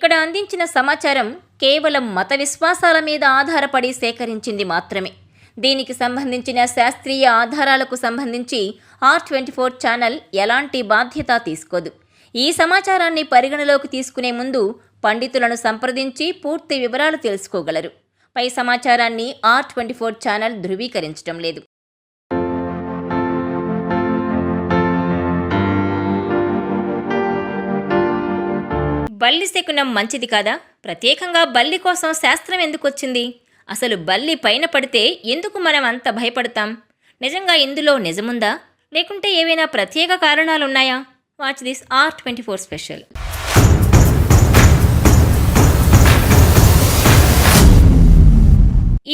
ఇక్కడ అందించిన సమాచారం కేవలం మత విశ్వాసాల మీద ఆధారపడి సేకరించింది మాత్రమే. దీనికి సంబంధించిన శాస్త్రీయ ఆధారాలకు సంబంధించి R24 ఛానల్ ఎలాంటి బాధ్యత తీసుకోదు. ఈ సమాచారాన్ని పరిగణలోకి తీసుకునే ముందు పండితులను సంప్రదించి పూర్తి వివరాలు తెలుసుకోగలరు. పై సమాచారాన్ని R24 ఛానల్ ధృవీకరించడం లేదు. బల్లి శకునం మంచిది కాదా? ప్రత్యేకంగా బల్లి కోసం శాస్త్రం ఎందుకు వచ్చింది? అసలు బల్లి పైన పడితే ఎందుకు మనం అంత భయపడతాం? నిజంగా ఇందులో నిజముందా, లేకుంటే ఏవైనా ప్రత్యేక కారణాలున్నాయా? Watch this R24 special.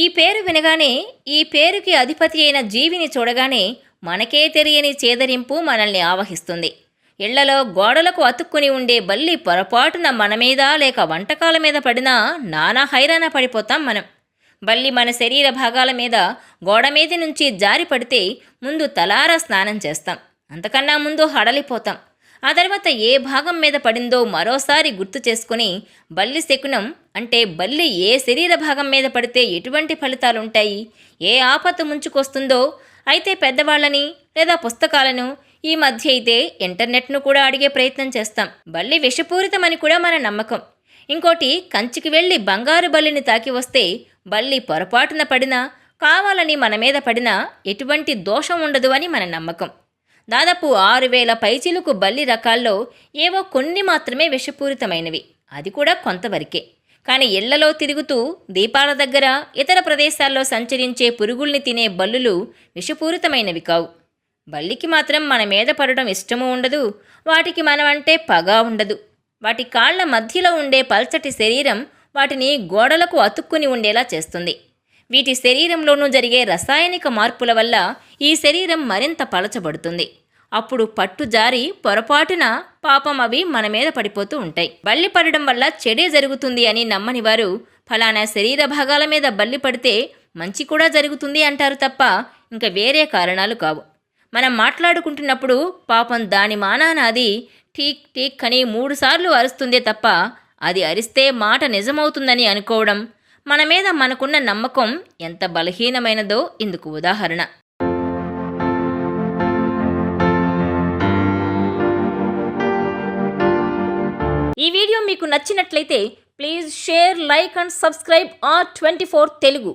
ఈ పేరు వినగానే, ఈ పేరుకి అధిపతి అయిన జీవిని చూడగానే మనకే తెలియని చేదరింపు మనల్ని ఆవహిస్తుంది. ఇళ్లలో గోడలకు అతుక్కుని ఉండే బల్లి పొరపాటున మన మీద లేక వంటకాల మీద పడినా నానా హైరాణ పడిపోతాం మనం. బల్లి మన శరీర భాగాల మీద గోడ మీద నుంచి జారి పడితే ముందు తలారా స్నానం చేస్తాం, అంతకన్నా ముందు హడలిపోతాం. ఆ తర్వాత ఏ భాగం మీద పడిందో మరోసారి గుర్తు చేసుకుని బల్లి శకునం అంటే బల్లి ఏ శరీర భాగం మీద పడితే ఎటువంటి ఫలితాలుంటాయి, ఏ ఆపత్తు ముంచుకొస్తుందో అయితే పెద్దవాళ్ళని లేదా పుస్తకాలను, ఈ మధ్య అయితే ఇంటర్నెట్ను కూడా అడిగే ప్రయత్నం చేస్తాం. బల్లి విషపూరితమని కూడా మన నమ్మకం. ఇంకోటి, కంచికి వెళ్ళి బంగారు బల్లిని తాకి వస్తే బల్లి పొరపాటున పడినా, కావాలని మన మీద పడినా ఎటువంటి దోషం ఉండదు అని మన నమ్మకం. దాదాపు 6000 పైచిలుకు బల్లి రకాల్లో ఏవో కొన్ని మాత్రమే విషపూరితమైనవి, అది కూడా కొంతవరకే. కానీ ఇళ్లలో తిరుగుతూ దీపాల దగ్గర ఇతర ప్రదేశాల్లో సంచరించే పురుగుల్ని తినే బల్లులు విషపూరితమైనవి కావు. బల్లికి మాత్రం మన మీద పడడం ఇష్టమూ ఉండదు, వాటికి మనమంటే పగా ఉండదు. వాటి కాళ్ల మధ్యలో ఉండే పల్చటి శరీరం వాటిని గోడలకు అతుక్కుని ఉండేలా చేస్తుంది. వీటి శరీరంలోనూ జరిగే రసాయనిక మార్పుల వల్ల ఈ శరీరం మరింత పలచబడుతుంది. అప్పుడు పట్టు జారి పొరపాటున పాపం అవి మన మీద పడిపోతూ ఉంటాయి. బల్లి పడడం వల్ల చెడే జరుగుతుంది అని నమ్మని వారు ఫలానా శరీర భాగాల మీద బల్లి పడితే మంచి కూడా జరుగుతుంది అంటారు తప్ప ఇంకా వేరే కారణాలు కావు. మనం మాట్లాడుకుంటున్నప్పుడు పాపం దాని మానాన అది ఠీక్ ఠీక్ అని 3 సార్లు అరుస్తుందే తప్ప అది అరిస్తే మాట నిజమవుతుందని అనుకోవడం మన మీద మనకున్న నమ్మకం ఎంత బలహీనమైనదో ఇందుకు ఉదాహరణ. ఈ వీడియో మీకు నచ్చినట్లయితే please share, like and subscribe R24 Telugu.